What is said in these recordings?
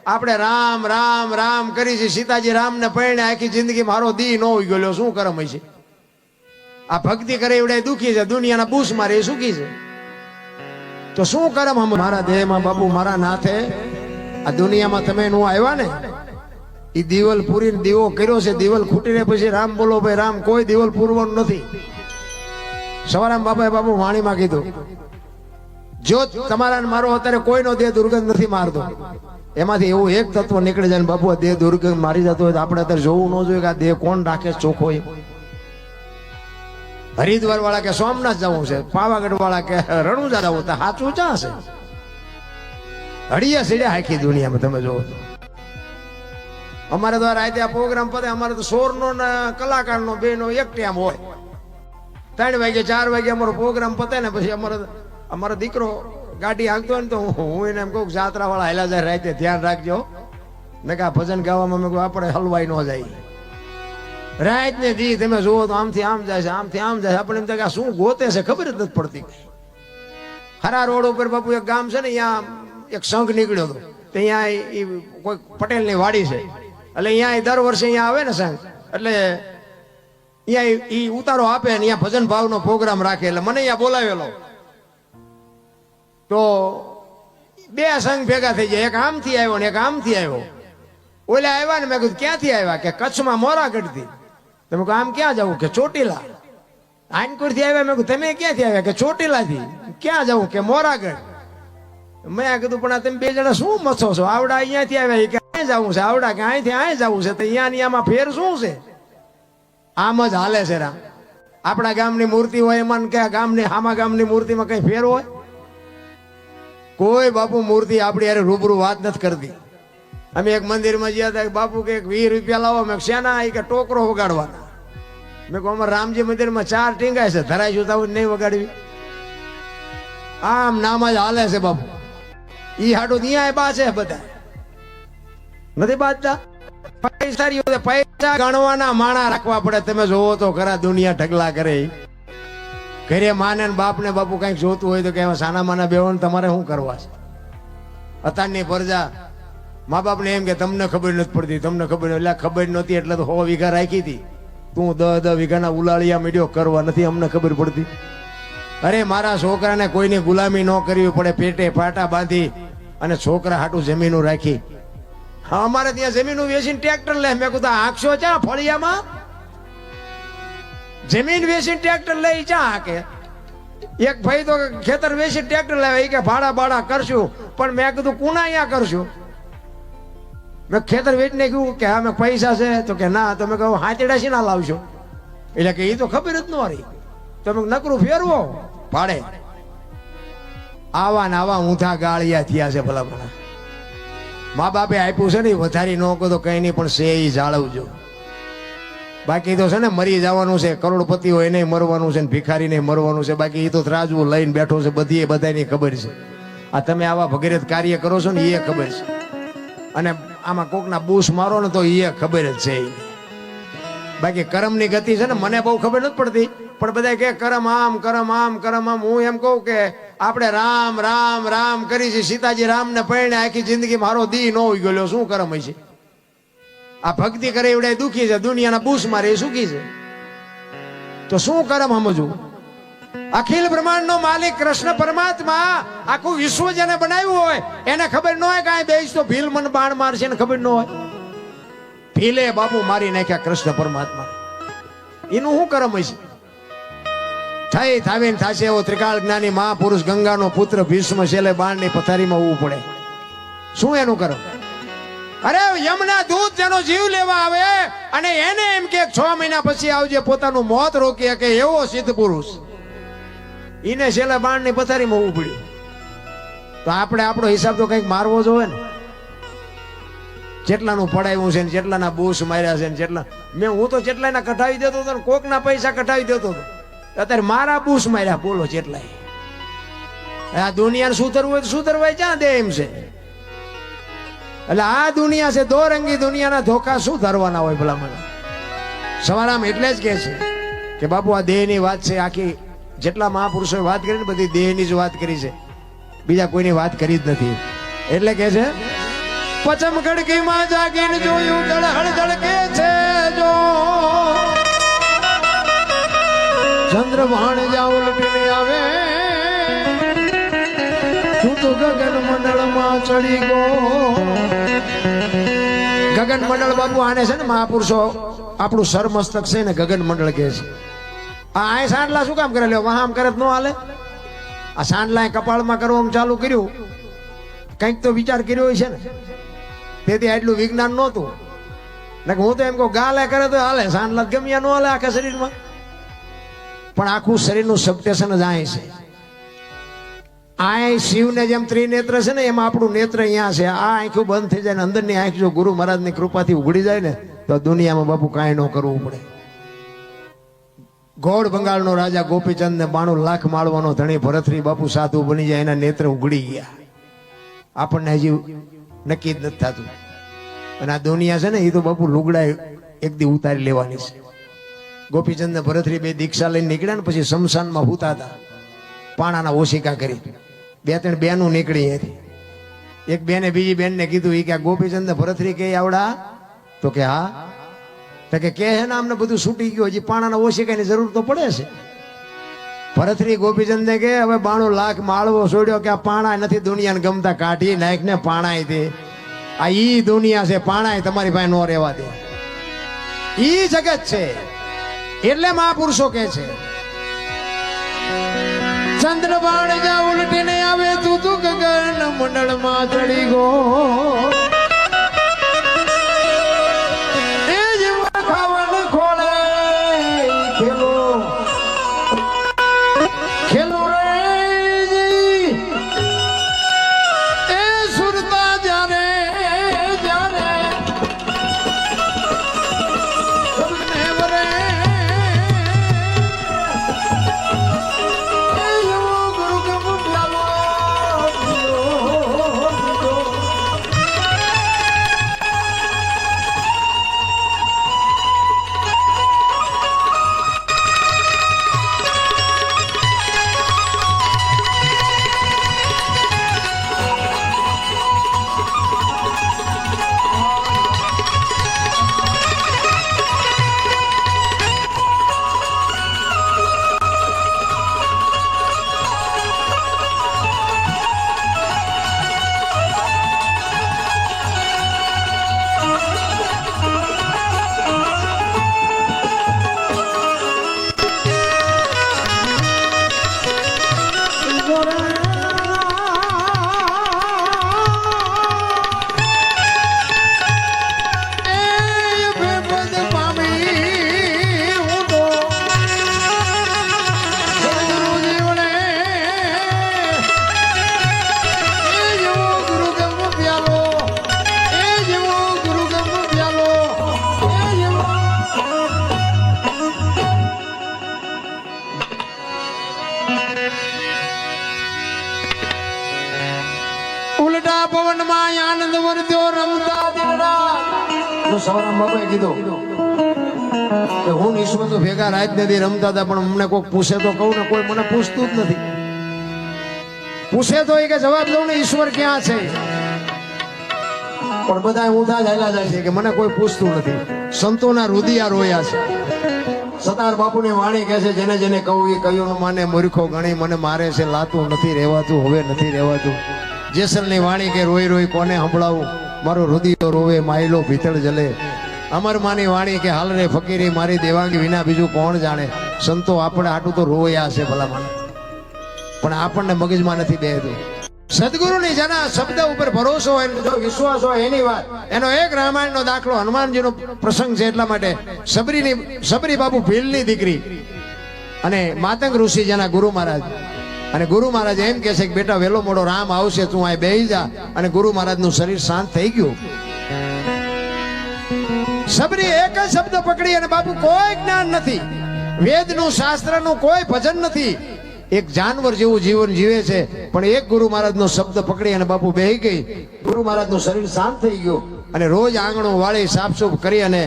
આપણે રામ રામ રામ કરી છે, સીતાજી રામ ને પરણે આખી જિંદગી મારો દી ન હોઈ ગયો, શું કરમ છે? આ ભક્તિ કરે એવડે દુખી છે, દુનિયાના બૂસ મારે એ સુખી છે, તો શું કરમ? મારા દેહમાં બાપુ મારા નાથે આ દુનિયામાં તમે નું આવ્યા ને, એ દિવાલ પૂરી દીવો કર્યો છે, દિવાલ ખૂટીને પછી રામ બોલો ભાઈ રામ, કોઈ દિવાલ પૂરવાનું નથી. સવારામ બાપાએ બાપુ વાણીમાં કીધું, જો તમારા મારો અત્યારે કોઈનો દેહ દુર્ગંધ નથી મારતો, એમાંથી એવું એક તત્વ નીકળી જાય ને બાપુ આ દેહ દુર્ગંધ મારી જતો હોય તો આપણે અત્યારે જોવું ન જોઈએ કે આ દેહ કોણ રાખે ચોખ્ખો. હરિદ્વાર વાળા કે સોમનાથ જવું છે, પાવાગઢ વાળા કે રણુજા જવું, તો સાચું ચા છે? હડિયા સીડ્યા આખી દુનિયામાં તમે જોવો તો. અમારે દ્વારા આ પ્રોગ્રામ પતે, અમારે તો સોરનો ને કલાકારનો બેનો એક ટાઈમ હોય, 3 વાગે 4 વાગે અમારો પ્રોગ્રામ પતે ને પછી અમારો દીકરો ગાડી હાંકતો હોય ને તો હું એને એમ કહું જાત્રા વાળા હેલા જાય રાતે ધ્યાન રાખજો ને કે આ ભજન ગાવામાં મેં કહું આપણે હલવાઈ ન જાય. રાત ને દી તમે જુઓ તો આમથી આમ જાય છે, આમથી આમ જાય, આપણે એમ થાય કે શું ગોતે છે ખબર જ નથી પડતી. હરા રોડ ઉપર બાપુ એક ગામ છે ને, અહીંયા એક સંઘ નીકળ્યો હતો, તો અહીંયા કોઈ પટેલની વાડી છે, એટલે અહીંયા દર વર્ષે અહીંયા આવે ને સંઘ, એટલે અહીંયા ઈ ઉતારો આપે ને અહીંયા ભજન ભાવનો પ્રોગ્રામ રાખે, એટલે મને અહીંયા બોલાવેલો. તો 2 સંઘ ભેગા થઈ જાય, એક આમથી આવ્યો ને એક આમથી આવ્યો. ઓલા આવ્યા ને મેં કીધું ક્યાંથી આવ્યા? કે કચ્છમાં મોરાગઢથી. તમે કહો આમ ક્યાં જવું? કે ચોટીલા. આનકોર થી આવ્યા. મેં કીધું તમે ક્યાંથી આવ્યા? કે ચોટીલાથી. ક્યાં જવું? કે મોરાગઢ. મેં કીધું પણ તમે 2 જણા શું મથો છો? આવડા અહીંયાથી આવ્યા કે અહીં જવું છે, આવડા કે અહીંથી અહીં જવું છે, તો અહીંયા આમાં ફેર શું છે? આમ જ હાલે છે રામ. આપણા ગામની મૂર્તિ હોય એમાં કે ગામની આમા ગામની મૂર્તિમાં કઈ ફેર હોય? કોઈ બાપુ મૂર્તિ આપણી યાર રૂબરૂ વાત નથી કરતી. અમે એક મંદિરમાં ગયા હતા, બાપુ કે 20 રૂપિયા લાવો. મેં શેના? કે ટોકરો વગાડવાના. મેં કહું અમારા રામજી મંદિરમાં 4 ટીંગાય છે, ધરાઈ જોતા હોય નહીં વગાડવી. આમ નામ જ હાલે છે બાપુ. ઈ હાડું ત્યાં બા છે, બધા નથી બાજતા. પૈસા ગણવાના માણા રાખવા પડે. તમે જોવો તો ખરા દુનિયા ઢગલા કરે. ઘરે માને ને બાપ ને બાપુ કઈક જોતું હોય તો કે સાના માના બેવો તમારે શું કરવા છે? અત્યારની પ્રજા મા બાપ ને એમ કે તમને ખબર નથી પડતી, તમને ખબર. એટલે ખબર નહોતી એટલે તો 100 વીઘા રાખી હતી, તું 10 વીઘાના ઉલાળિયા મીડિયો કરવા નથી અમને ખબર પડતી. અરે મારા છોકરાને કોઈની ગુલામી ન કરવી પડે, પેટે પાટા બાંધી અને છોકરા હાટું જમીનું રાખી. હા, અમારે ત્યાં જમીનું વેચીને ટ્રેક્ટર લે. મેં કીધું આંખશો ચા ફળિયામાં? જમીન વેચીને ટ્રેક્ટર લઈ ચા હાકે? એક ભાઈ તો ખેતર વેચી ટ્રેક્ટર લાવે, કે ભાડા બાડા કરશું. પણ મેં કીધું કુના અહીંયા કરશું? મેં ખેતર વેચીને કહ્યું કે અમે પૈસા છે, તો કે ના. તમે કહો હાથેડા છે ના લાવશો? એટલે કે એ તો ખબર જ ન રહી. તમે નકરું ફેરવો ભાડે. આવા ને આવા ઊંધા ગાળિયા થયા છે ભલા ભલા. મા બાપે આપ્યું છે ને વધારી ન કહો તો કઈ નહીં, પણ છે એ જાળવજો. બાકી તો છે ને મરી જવાનું છે. કરોડપતિ હોય એને મરવાનું છે ને ભિખારી ને મરવાનું છે. બાકી એ તો ત્રાજવું લઈને બેઠો છે. બધી બધાની ખબર છે. આ તમે આવા ભગીરથ કાર્ય કરો છો ને એ ખબર છે. અને આમાં કોકના બૂસ મારો ને તો એ ખબર જ છે. બાકી કરમની ગતિ છે ને મને બહુ ખબર નથી પડતી, પણ બધા કે કરમ આમ કરમ આમ કરમ આમ. હું એમ કહું કે આપણે રામ રામ રામ કરી છે, સીતાજી રામ ને પરણે આખી જિંદગી મારો દી ન હોઈ ગયો, શું કરમ છે? આ ભક્તિ કરે એવડે દુખી છે, દુનિયાના બૂસ મારે એ સુખી છે, તો શું કરમ સમજવું? અખિલ બ્રહ્માંડ નો માલિક કૃષ્ણ પરમાત્મા આખું વિશ્વ જેને બનાવ્યું હોય એને ખબર ન હોય કાંઈ દેશ તો ભીલ મન બાણ મારશે ને ખબર ન હોય. ભીલે બાપુ મારી નાખ્યા કૃષ્ણ પરમાત્મા. એનું શું કરમ હશે? થઈ થાવીને થાશે એવો ત્રિકાળ જ્ઞાની મહાપુરુષ ગંગાનો પુત્ર ભીષ્મ છેલ્લે બાણની પથારીમાં ઉવું પડે. શું એનું કરમ? અરે યમના દૂત જેનો જીવ લેવા આવે અને એને એમ કે 6 મહિના પછી આવજે, પોતાનું મોત રોકી શકે એવો સિદ્ધ પુરુષ, એને છેલ્લે બાણની પથારીમાં ઉવું પડ્યું. તો આપણે આપણો હિસાબ તો કંઈક મારવો જોઈએ ને. જેટલાનું પડાવ્યું છે ને જેટલાના બૂસ માર્યા છે ને જેટલા હું તો જેટલાના કઢાવી દેતો હતો ને કોકના પૈસા કઢાવી દેતો હતો. અત્યારે મારા બૂસ માર્યા બોલો જેટલાય. આ દુનિયાને સુધરવું હોય તો સુધરવાય ક્યાં દે એમ છે. એટલે આ દુનિયા છે દોરંગી દુનિયાના ધોકા શું ધરવાના હોય ભલા મને. સવારામ એટલે જ કે છે કે બાપુ આ દેહની વાત છે. આખી જેટલા મહાપુરુષોએ વાત કરી ને બધી દેહની જ વાત કરી છે, બીજા કોઈની વાત કરી જ નથી. એટલે કે છે પચમ ખડકીમાં જાગીને જોયું જળહળ ધડકે છે જો ચંદ્ર ભાણ જાવ લટીને આવે તું તો ગગન મંડળમાં ચડી ગયો. ગગન મંડળ બાપુ આને છે ને મહાપુરુષો આપણું સરમસ્તક છે ને ગગન મંડળ કહે છે. આ સાંડલા શું કામ કરે લ્યો વાહ આમ કરે ન હાલે. આ સાંડલા કપાળમાં કરવું ચાલુ કર્યું કંઈક તો વિચાર કર્યો છે ને તેથી આટલું વિજ્ઞાન નહોતું. હું તો એમ કહું ગાલે કરે તો હાલે સાંડલા ગમ્યા ન હાલે આખા શરીરમાં. પણ આખું શરીરનું સબટેશન જ આય છે. આ શિવને જેમ ત્રિનેત્ર છે ને એમાં આપણું નેત્ર અહીંયા છે. આ આંખું બંધ થઈ જાય ને અંદરની આંખ જો ગુરુ મહારાજની કૃપાથી ઉઘડી જાય ને તો દુનિયામાં બાપુ કાંઈ ન કરવું પડે. ગોળ બંગાળનો રાજા ગોપીચંદ ને 92 લાખ માળવાનો ધણી ભરતરી બાપુ સાધુ બની જાય એના નેત્ર ઉઘડી ગયા. આપણને હજી નક્કી જ નથી થતું. અને આ દુનિયા છે ને એ તો બાપુ લુગડા એક દી ઉતારી લેવાની છે. ગોપીચંદ ને ભરતરી બે દીક્ષા લઈને નીકળ્યા ને પછી શમશાનમાં હુતા હતા પાણાના ઓશિકા કરી. 2-3 બેનું નીકળી હતી. એક બેને બીજી બેનને કીધું એ કે ગોપીચંદ ને ભરતરી કે આવડા તો કે હા તો કે હે ને અમને બધું છૂટી ગયું હજી પાણાના ઓશિકાની જરૂર તો પડે છે. ભરતરી ગોપીચંદ ને કે હવે 92 લાખ માળવો છોડ્યો કે આ પાણા નથી દુનિયાને ગમતા કાઢી નાખ ને પાણાય દે. આ ઈ દુનિયા છે પાણાય તમારી પાસે નો રહેવા દે. ઈ જગત છે એટલે મહાપુરુષો કે છે ચંદ્રબાણ જા ઉલટીને આવે તું તું ગગન મંડળમાં ચડી ગો. એ જીવન ખાવન ખોળે ખેલો ખેલો રે એ સુરતા જ્યારે જ્યારે સબને વરે ઉલટા પવનમાં આનંદ વર્ત્યો રમતા દિલડા. સવારમાં બાપાએ કીધું કે હું ઈશ્વર તો ભેગા રાત નથી રમતા હતા પણ અમને કોઈ પૂછે તો કહું ને કોઈ મને પૂછતું જ નથી. પૂછે તો એ કે જવાબ દઉં ને ઈશ્વર ક્યાં છે પણ બધા ઊંધા જ હાલ્યા જાય છે કે મને કોઈ પૂછતું નથી. સંતોના રુદિયા રોયા છે. સતાર બાપુની વાણી કહે છે જેને જેને કહું એ કયું ન માને મૂર્ખો ગણી મને મારે છે લાતું નથી રહેવાતું હવે નથી રહેવાતું. જેસલની વાણી કે રોઈ રોઈ કોને સંભળાવું મારો રુદિયો રોવે માયલો ભીતળ જલે. અમરમાની વાણી કે હાલ રે ફકીરી મારી દેવાંગી વિના બીજું કોણ જાણે. સંતો આપણે આટલું તો રોયા છે ભલા મને પણ આપણને મગજમાં નથી બેહતું. સદગુરુની જેના શબ્દ ઉપર ભરોસો હોય જો વિશ્વાસ હોય એની વાત. એનો એક રામાયણનો દાખલો હનુમાનજીનો પ્રસંગ છે એટલા માટે સબરી બાપુ ભીલની દીકરી અને માતંગ ઋષિ જેના ગુરુ મહારાજ અને ગુરુ મહારાજ એમ કહે છે કે બેટા વેલો મોડો રામ આવશે તું અહીં બેહી જા. અને ગુરુ મહારાજનું શરીર શાંત થઈ ગયું. સબરી એક જ શબ્દ પકડી અને બાપુ કોઈ જ્ઞાન નથી વેદનું શાસ્ત્રનું કોઈ ભજન નથી. એક જાનવર જેવું જીવન જીવે છે પણ એક ગુરુ મહારાજનો શબ્દ પકડી અને બાપુ બેહી ગઈ. ગુરુ મહારાજનું શરીર શાંત થઈ ગયું અને રોજ આંગણું વાળી સાફસૂફ કરી અને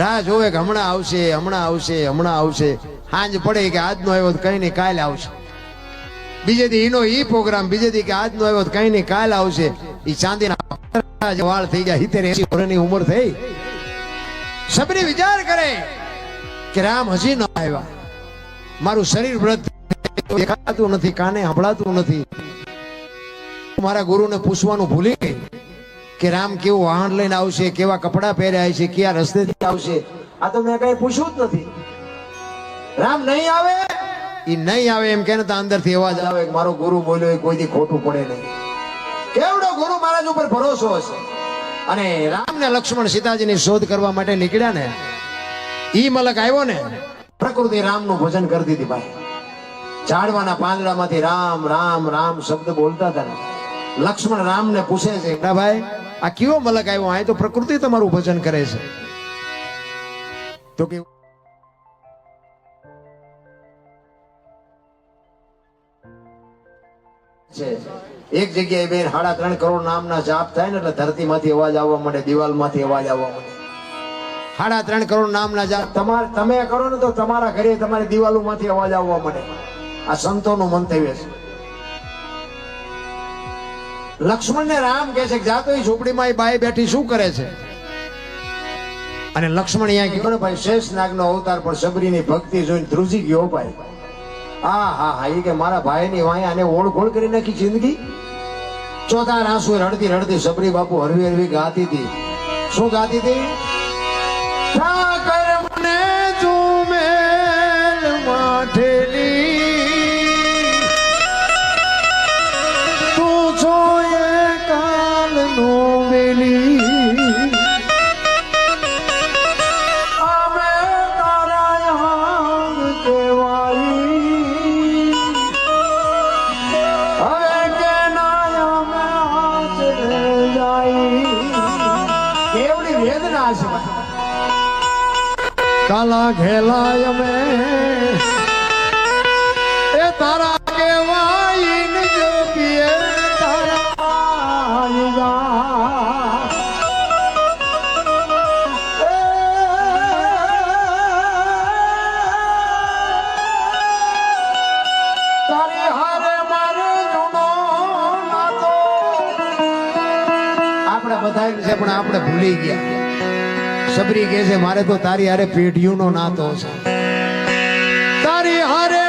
રાહ જોવે કે હમણાં આવશે હમણાં આવશે હમણાં આવશે. સાંજ પડે કે આજનો આવ્યો કઈ નહીં કાલે આવશે. બીજે દી એનો ઈ પ્રોગ્રામ બીજે દી કે આજનો આવ્યો કઈ નહીં કાલે આવશે. એ ચાંદીના વાળ થઈ ગયા 70-80 વર્ષની ઉંમર થઈ સબરી વિચાર કરે કે રામ હજી ન આવ્યા મારું શરીર વ્રત દેખાતું નથી કાને સંભળાતું નથી મારા ગુરુને પૂછવાનું ભૂલી ગઈ કે રામ કેવું વાહન લઈને આવશે કેવા કપડા પહેર્યા છે કયા રસ્તેથી આવશે આ તો મેં કઈ પૂછ્યું જ નથી રામ નહીં આવે એ નહીં આવે એમ કે અંદરથી અવાજ આવે કે મારો ગુરુ બોલ્યો એ કોઈથી ખોટું પડે નહીં કેવડો ગુરુ મહારાજ ઉપર ભરોસો હશે અને રામ ને લક્ષ્મણ સીતાજીની શોધ કરવા માટે નીકળ્યા ને ઈ મલક આવ્યો ને પ્રકૃતિ રામનું ભજન કરતી હતી ભાઈ ઝાડવાના પાંદડામાંથી રામ રામ રામ શબ્દ બોલતા હતા લક્ષ્મણ રામને પૂછે છે ભાઈ આ કેવો મલક આવ્યો આ તો પ્રકૃતિ તમારું ભજન કરે છે તો કે એક જગ્યાએ બેન 3.5 કરોડ નામના જાપ થાય ને એટલે ધરતીમાંથી અવાજ આવવા માંડે દિવાલમાંથી અવાજ આવવા માંડે 3.5 કરોડ નામના જાપ તમે કરો ને તો તમારા ઘરે તમારી દિવાલોમાંથી અવાજ આવવા માંડે આ સંતોનું મંતવ્ય છે લક્ષ્મણ ને રામ કહે છે કે જાતો એ ઝૂંપડીમાં એ બાઈ બેઠી શું કરે છે અને લક્ષ્મણ અહીંયા ગયો ને ભાઈ શેષ નાગનો અવતાર પણ સબરીની ભક્તિ જોઈને ધ્રુજી ગયો ભાઈ હા એ કે મારા ભાઈની વાય આને ઓળખોળ કરી નાખી જિંદગી ચોથા આંસુ રડતી રડતી સબરી બાપુ હરવી હરવી ગાતી હતી શું ગાતી હતી ઠાકર મને તું મેલ માઠેલી તું છો એ કાલ નો વેલી કાલા ઘેલાય અમે એ તારા કેવાય જો પીએ તારી હારે મારે જૂનો નાતો આપણે બધાય છે પણ આપણે ભૂલી ગયા સબરી કહે છે મારે તો તારી હારે પેઢીઓનો નાતો છે તારી હારે